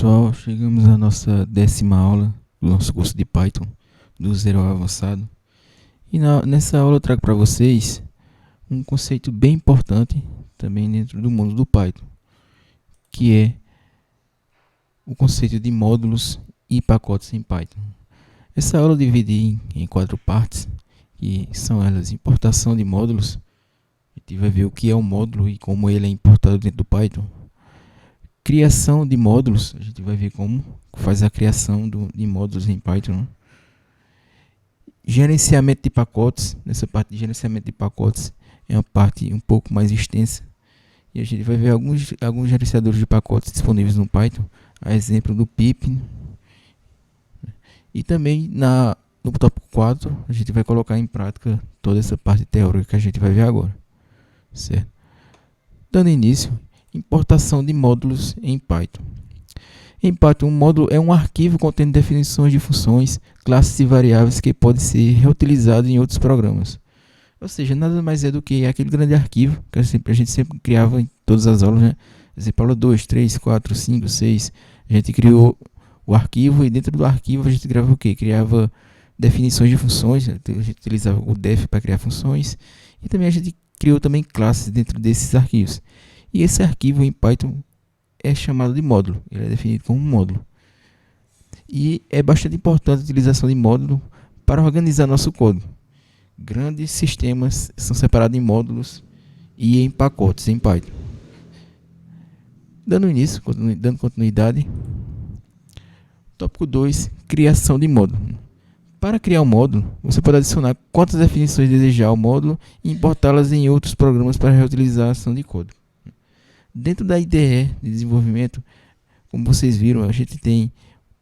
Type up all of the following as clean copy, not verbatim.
pessoal, chegamos à nossa 10ª aula do nosso curso de Python, do zero ao avançado. E nessa aula eu trago para vocês um conceito bem importante também dentro do mundo do Python, que é o conceito de módulos e pacotes em Python. Essa aula eu dividi em 4 partes, que são elas: importação de módulos, a gente vai ver o que é um módulo e como ele é importado dentro do Python. Criação de módulos, a gente vai ver como faz a criação de módulos em Python. Gerenciamento de pacotes, nessa parte de gerenciamento de pacotes é uma parte um pouco mais extensa. E a gente vai ver alguns gerenciadores de pacotes disponíveis no Python, a exemplo do pip. E também no tópico 4, a gente vai colocar em prática toda essa parte teórica que a gente vai ver agora. Certo? Dando início, importação de módulos em Python. Em Python, um módulo é um arquivo contendo definições de funções, classes e variáveis que pode ser reutilizado em outros programas. Ou seja, nada mais é do que aquele grande arquivo que a gente sempre criava em todas as aulas, né? Exemplo, aula 2, 3, 4, 5, 6. A gente criou o arquivo e dentro do arquivo a gente criava o quê? Criava definições de funções, a gente utilizava o def para criar funções e também a gente criou também classes dentro desses arquivos. E esse arquivo em Python é chamado de módulo, ele é definido como um módulo. E é bastante importante a utilização de módulo para organizar nosso código. Grandes sistemas são separados em módulos e em pacotes em Python. Dando início, dando continuidade. Tópico 2, criação de módulo. Para criar um módulo, você pode adicionar quantas definições desejar ao módulo e importá-las em outros programas para reutilizar a ação de código. Dentro da IDE de desenvolvimento, como vocês viram, a gente tem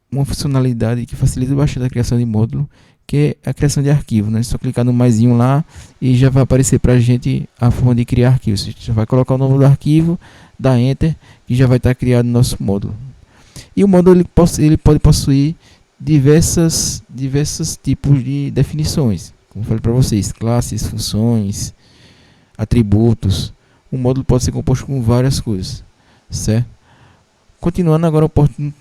uma funcionalidade que facilita bastante a criação de módulo, que é a criação de arquivo, né? É só clicar no maisinho lá e já vai aparecer para a gente a forma de criar arquivos. A gente já vai colocar o nome do arquivo, dá Enter, e já vai estar criado o nosso módulo. E o módulo ele pode possuir diversos tipos de definições, como eu falei para vocês, classes, funções, atributos. Um módulo pode ser composto com várias coisas, certo? Continuando agora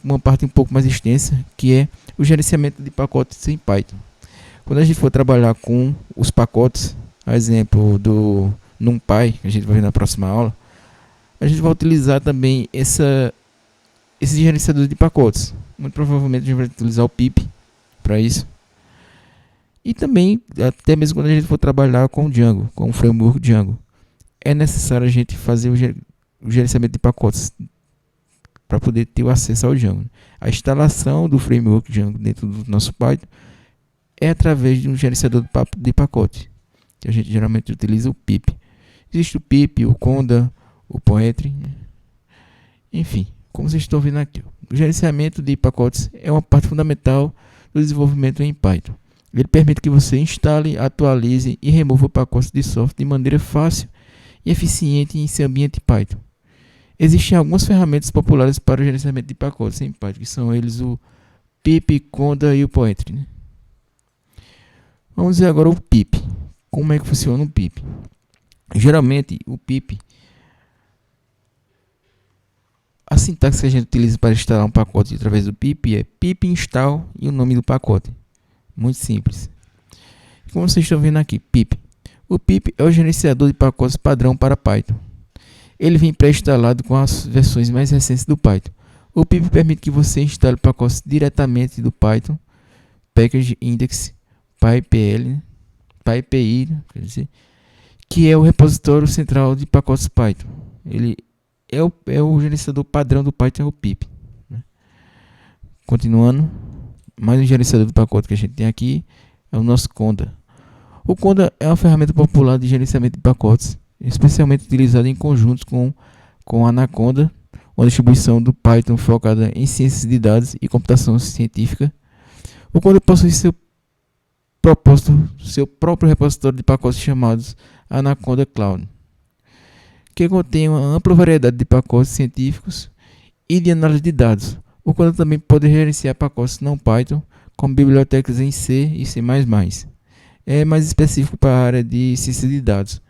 uma parte um pouco mais extensa, que é o gerenciamento de pacotes em Python. Quando a gente for trabalhar com os pacotes, a exemplo do NumPy, que a gente vai ver na próxima aula, a gente vai utilizar também esse gerenciador de pacotes. Muito provavelmente a gente vai utilizar o pip para isso. E também, até mesmo quando a gente for trabalhar com o Django, com o framework Django, é necessário a gente fazer o gerenciamento de pacotes para poder ter o acesso ao Django. A instalação do framework Django dentro do nosso Python é através de um gerenciador de pacote, que a gente geralmente utiliza o pip. Existe o pip, o conda, o poetry, enfim, como vocês estão vendo aqui. O gerenciamento de pacotes é uma parte fundamental do desenvolvimento em Python. Ele permite que você instale, atualize e remova pacotes de software de maneira fácil e eficiente em seu ambiente Python. Existem algumas ferramentas populares para o gerenciamento de pacotes em Python, que são eles o pip, conda e o poetry, né? Vamos ver agora o pip. Como é que funciona o pip? Geralmente o pip, a sintaxe que a gente utiliza para instalar um pacote através do pip é pip install e o nome do pacote. Muito simples. Como vocês estão vendo aqui, pip. O pip é o gerenciador de pacotes padrão para Python. Ele vem pré-instalado com as versões mais recentes do Python. O pip permite que você instale pacotes diretamente do Python, Package Index, PyPL, PyPI, quer dizer, que é o repositório central de pacotes Python. Ele é o gerenciador padrão do Python, é o pip, né? Continuando, mais um gerenciador de pacote que a gente tem aqui é o nosso conda. O conda é uma ferramenta popular de gerenciamento de pacotes, especialmente utilizada em conjuntos com a Anaconda, uma distribuição do Python focada em ciências de dados e computação científica. O conda possui seu próprio repositório de pacotes chamados Anaconda Cloud, que contém uma ampla variedade de pacotes científicos e de análise de dados. O conda também pode gerenciar pacotes não Python, como bibliotecas em C e C++. É mais específico para a área de ciência de dados,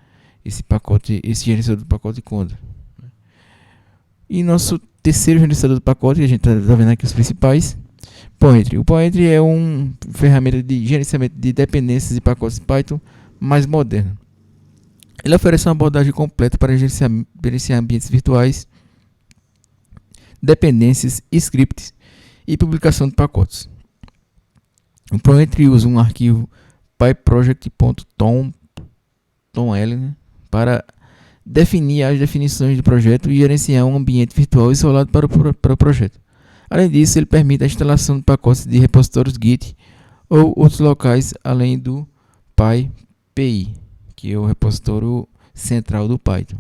esse gerenciador do pacote conda. E nosso terceiro gerenciador do pacote, que a gente está vendo aqui os principais. Poetry. O Poetry é uma ferramenta de gerenciamento de dependências e pacotes Python mais moderna. Ele oferece uma abordagem completa para gerenciar ambientes virtuais, dependências, scripts e publicação de pacotes. O Poetry usa um arquivo pyproject.toml, né, para definir as definições do projeto e gerenciar um ambiente virtual isolado para o projeto. Além disso, ele permite a instalação de pacotes de repositórios Git ou outros locais, além do PyPI, que é o repositório central do Python.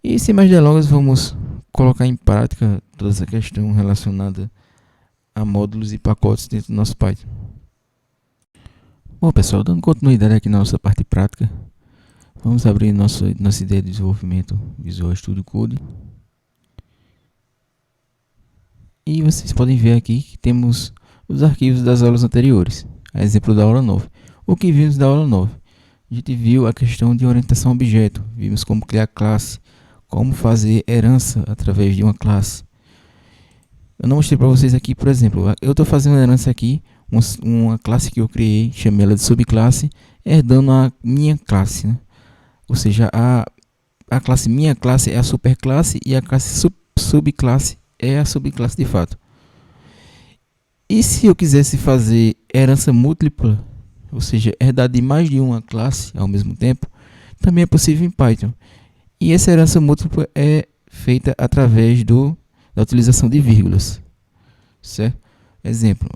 E sem mais delongas, vamos colocar em prática toda essa questão relacionada a módulos e pacotes dentro do nosso Python. Bom, pessoal, dando continuidade aqui na nossa parte prática, vamos abrir nossa ideia de desenvolvimento Visual Studio Code. E vocês podem ver aqui que temos os arquivos das aulas anteriores, a exemplo da aula 9. O que vimos da aula 9? A gente viu a questão de orientação a objeto, vimos como criar classe, como fazer herança através de uma classe. Eu não mostrei para vocês aqui, por exemplo, eu estou fazendo uma herança aqui, uma classe que eu criei, chamei ela de subclasse, herdando a minha classe, né? Ou seja, a classe minha classe é a superclasse e a classe subclasse é a subclasse de fato. E se eu quisesse fazer herança múltipla, ou seja, herdar de mais de uma classe ao mesmo tempo, também é possível em Python. E essa herança múltipla é feita através da utilização de vírgulas, certo? Exemplo,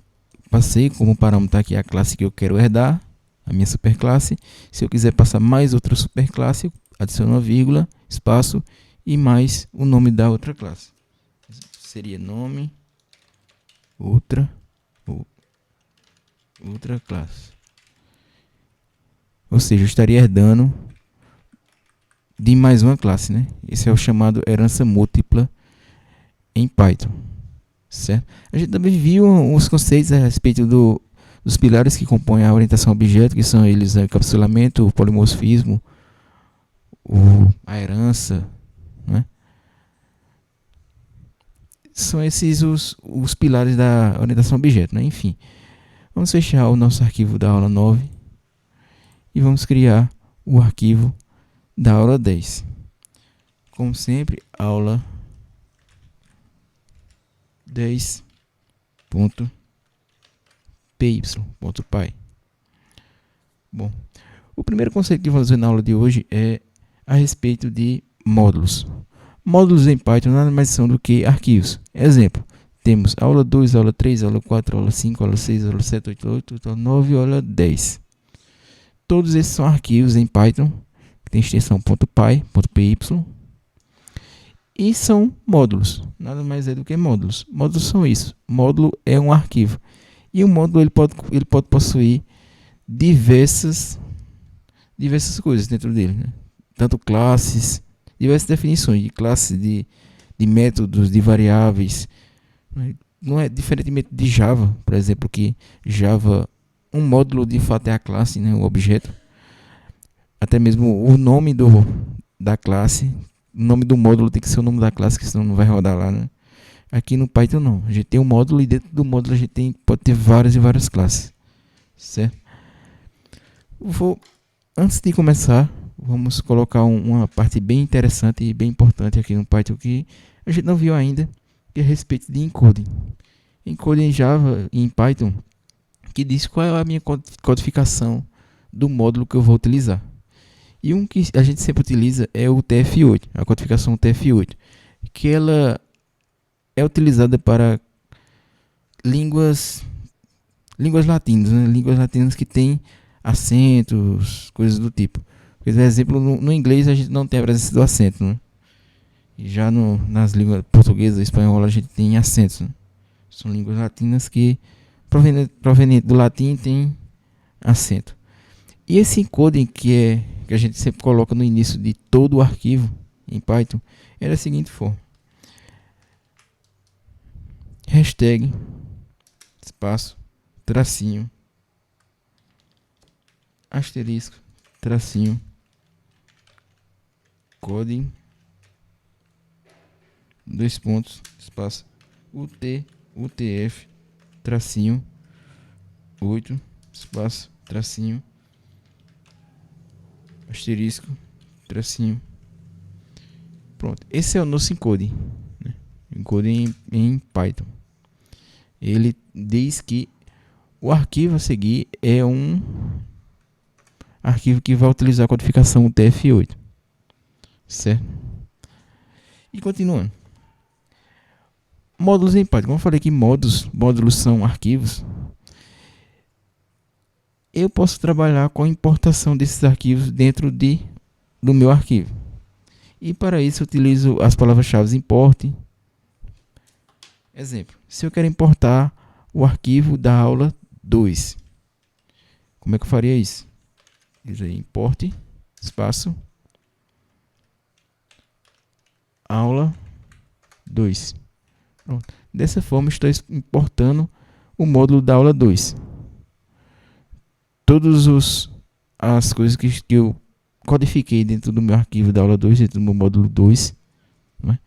passei como parâmetro aqui a classe que eu quero herdar, a minha superclasse. Se eu quiser passar mais outra superclasse, adiciono uma vírgula, espaço e mais o nome da outra classe. Seria nome outra classe. Ou seja, eu estaria herdando de mais uma classe, né? Esse é o chamado herança múltipla em Python, certo? A gente também viu uns conceitos a respeito dos pilares que compõem a orientação a objeto, que são eles o encapsulamento, o polimorfismo, a herança, né? São esses os pilares da orientação a objeto, né? Enfim, vamos fechar o nosso arquivo da aula 9 e vamos criar o arquivo da aula 10. Como sempre, aula 10.py.py. Bom, o primeiro conceito que vamos ver na aula de hoje é a respeito de módulos. Módulos em Python nada mais são do que arquivos. Exemplo, temos aula 2, aula 3, aula 4, aula 5, aula 6, aula 7, 8, aula 9 e aula 10. Todos esses são arquivos em Python, que tem extensão .py, .py, e são módulos. Nada mais é do que módulos. Módulos são isso. Módulo é um arquivo. E o módulo ele pode possuir diversas coisas dentro dele, né? Tanto classes, diversas definições de classes, de métodos, de variáveis. Não é diferentemente de Java, por exemplo, que Java, um módulo de fato é a classe, né, o objeto. Até mesmo o nome da classe, o nome do módulo tem que ser o nome da classe, que senão não vai rodar lá, né? Aqui no Python não. A gente tem um módulo e dentro do módulo a gente pode ter várias e várias classes, certo? Antes de começar, vamos colocar uma parte bem interessante e bem importante aqui no Python que a gente não viu ainda, que é a respeito de encoding. Encoding em Java e em Python, que diz qual é a minha codificação do módulo que eu vou utilizar. E um que a gente sempre utiliza é o TF8, a codificação TF8, que ela é utilizada para línguas latinas, né? Línguas latinas que têm acentos, coisas do tipo. Por exemplo, no inglês a gente não tem a presença do acento, né? E já nas línguas portuguesa e espanhola a gente tem acentos, né? São línguas latinas que proveniente do latim tem acento. E esse encoding que a gente sempre coloca no início de todo o arquivo em Python é da seguinte forma: hashtag, espaço, tracinho, asterisco, tracinho, coding, dois pontos, espaço, UTF, tracinho, 8, espaço, tracinho, asterisco, tracinho. Pronto, esse é o nosso encoding, né? Encoding em Python. Ele diz que o arquivo a seguir é um arquivo que vai utilizar a codificação UTF-8, certo? E continuando, módulos em Python. Como eu falei que módulos são arquivos, eu posso trabalhar com a importação desses arquivos dentro do meu arquivo. E para isso eu utilizo as palavras-chave import. Exemplo, se eu quero importar o arquivo da aula 2, como é que eu faria isso? Diz aí, import, espaço, aula 2. Pronto. Dessa forma estou importando o módulo da aula 2. Todas as coisas que eu codifiquei dentro do meu arquivo da aula 2, dentro do meu módulo 2, né?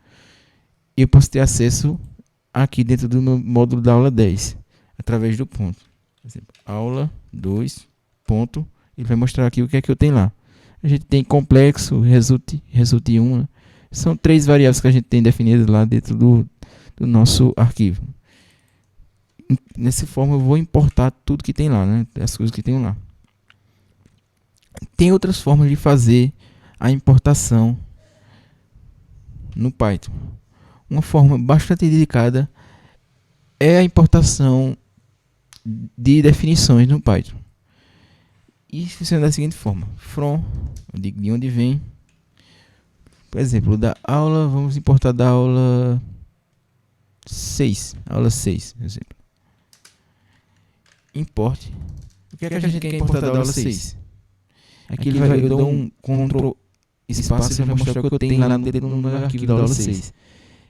Eu posso ter acesso aqui dentro do meu módulo da aula 10, através do ponto. Por exemplo, aula 2, ponto, ele vai mostrar aqui o que é que eu tenho lá. A gente tem complexo, result 1, né? São 3 variáveis que a gente tem definidas lá dentro do nosso arquivo. Dessa forma eu vou importar tudo que tem lá, né? As coisas que tem lá. Tem outras formas de fazer a importação no Python. Uma forma bastante dedicada é a importação de definições no Python. E funciona da seguinte forma: from, eu digo de onde vem. Por exemplo, da aula, vamos importar da aula 6. Aula 6, por exemplo. Import. O que é que a gente quer importar da aula 6? Aqui eu dou um Ctrl espaço e vai mostrar o que eu tenho lá no arquivo da aula 6.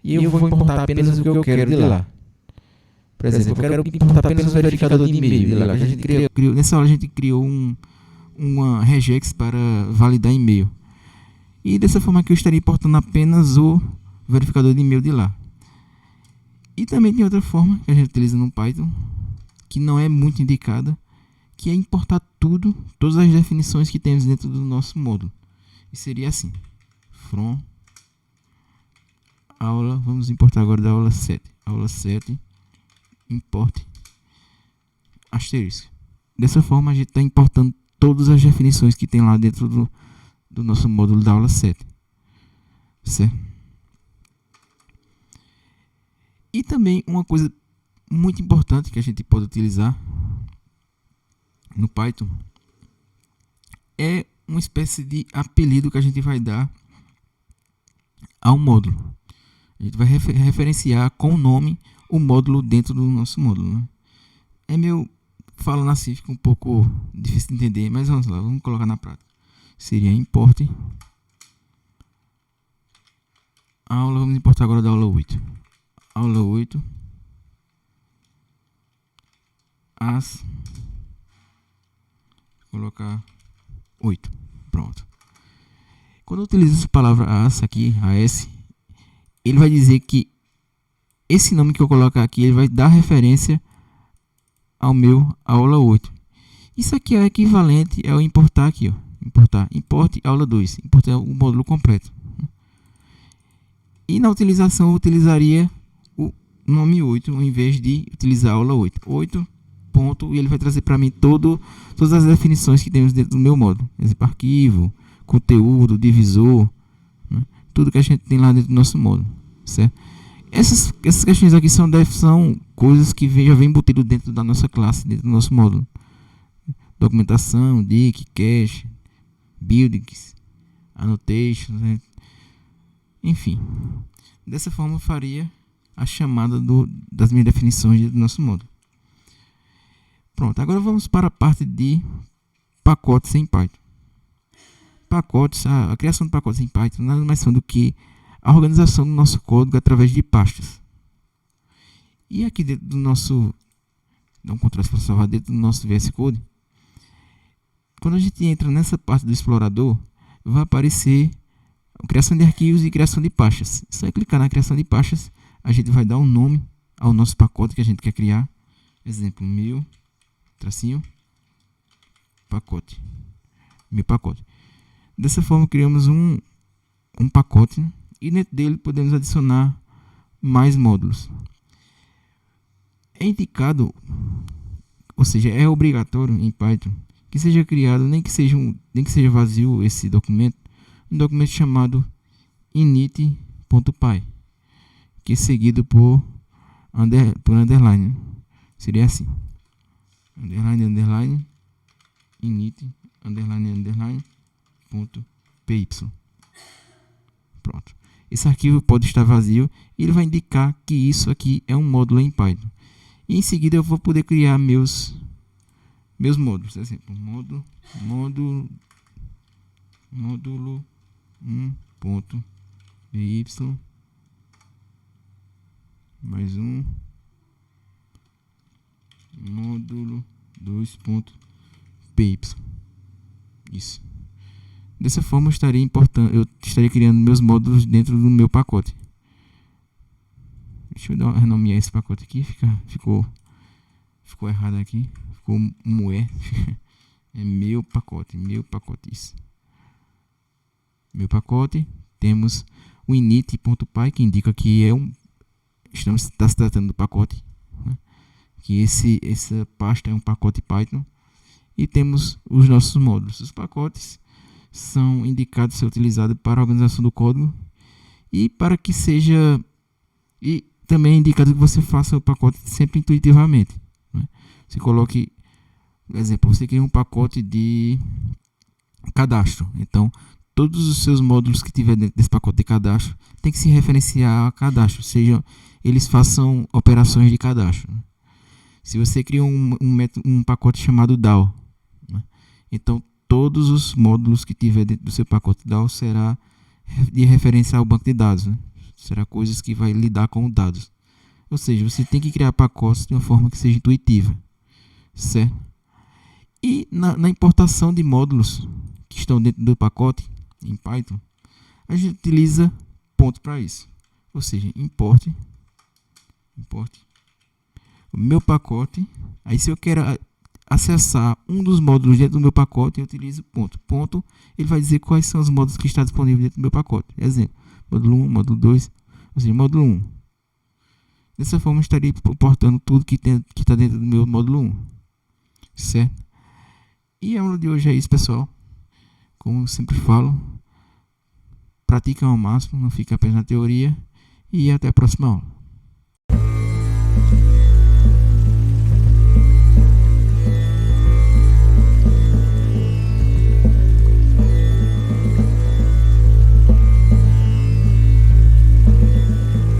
E eu vou importar apenas o que eu quero de lá. Por exemplo, eu quero importar apenas o verificador de e-mail de lá. Nessa aula a gente criou uma regex para validar e-mail. E dessa forma aqui eu estaria importando apenas o verificador de e-mail de lá. E também tem outra forma que a gente utiliza no Python, que não é muito indicada, que é importar todas as definições que temos dentro do nosso módulo. E seria assim: from aula, vamos importar agora da aula 7. Aula 7, import asterisco. Dessa forma a gente está importando todas as definições que tem lá dentro do nosso módulo da aula 7. Certo? E também uma coisa muito importante que a gente pode utilizar no Python é uma espécie de apelido que a gente vai dar ao módulo. A gente vai referenciar com o nome o módulo dentro do nosso módulo, né? É meu falando assim, fica um pouco difícil de entender, mas vamos lá, vamos colocar na prática. Seria import aula, vamos importar agora da aula 8. Aula 8 as, colocar 8, pronto. Quando eu utilizo essa palavra as aqui, as, ele vai dizer que esse nome que eu colocar aqui, ele vai dar referência ao meu aula 8. Isso aqui é equivalente ao importar aqui, ó. Import aula 2, importar o módulo completo. E na utilização eu utilizaria o nome 8 ao invés de utilizar a aula 8. 8 ponto, e ele vai trazer para mim todas as definições que temos dentro do meu módulo. Exemplo, arquivo, conteúdo, divisor, né? Tudo que a gente tem lá dentro do nosso módulo, certo? Essas questões aqui são coisas que já vem embutido dentro da nossa classe, dentro do nosso módulo. Documentação, dic, cache, buildings, annotations, né? Enfim, dessa forma eu faria a chamada das minhas definições do nosso módulo. Pronto, agora vamos para a parte de pacotes em Python. Pacotes, a criação de pacotes em Python nada mais são do que a organização do nosso código através de pastas. E aqui dentro do nosso, dá um contraste para salvar dentro do nosso VS Code, quando a gente entra nessa parte do explorador, vai aparecer criação de arquivos e criação de pastas. Só clicar na criação de pastas, a gente vai dar um nome ao nosso pacote que a gente quer criar. Exemplo, meu pacote. Meu pacote. Dessa forma, criamos um pacote, né? E dentro dele podemos adicionar mais módulos. É indicado, ou seja, é obrigatório em Python que seja criado, nem que seja vazio esse documento, um documento chamado init.py, que é seguido por underline. Seria assim: underline init .py. Pronto. Esse arquivo pode estar vazio e ele vai indicar que isso aqui é um módulo em Python. E em seguida eu vou poder criar meus módulos. Por exemplo, módulo 1.py mais um módulo 2.py. Isso. Dessa forma eu estaria criando meus módulos dentro do meu pacote. Deixa eu renomear esse pacote aqui, ficou errado aqui, ficou moé. É meu pacote, isso. Meu pacote, temos o init.py, que indica que está se tratando do pacote, né? Que essa pasta é um pacote Python. E temos os nossos módulos. Os pacotes são indicados ser utilizados para a organização do código e para que seja, e também é indicado que você faça o pacote sempre intuitivamente, né? Você coloque, por exemplo, você cria um pacote de cadastro, então todos os seus módulos que tiver dentro desse pacote de cadastro tem que se referenciar a cadastro, seja eles façam operações de cadastro, né? Se você cria um pacote chamado DAO, né? Então todos os módulos que tiver dentro do seu pacote DAO será de referência ao banco de dados, né? Será coisas que vai lidar com dados. Ou seja, você tem que criar pacotes de uma forma que seja intuitiva, certo? E na importação de módulos que estão dentro do pacote em Python, a gente utiliza ponto para isso. Ou seja, import o meu pacote. Aí se eu quero acessar um dos módulos dentro do meu pacote, eu utilizo ponto. Ele vai dizer quais são os módulos que estão disponíveis dentro do meu pacote. Exemplo, módulo 1, módulo 2, ou seja, módulo 1. Dessa forma, eu estaria importando tudo que está dentro do meu módulo 1. Certo? E a aula de hoje é isso, pessoal. Como eu sempre falo, pratica ao máximo, não fica apenas na teoria. E até a próxima aula.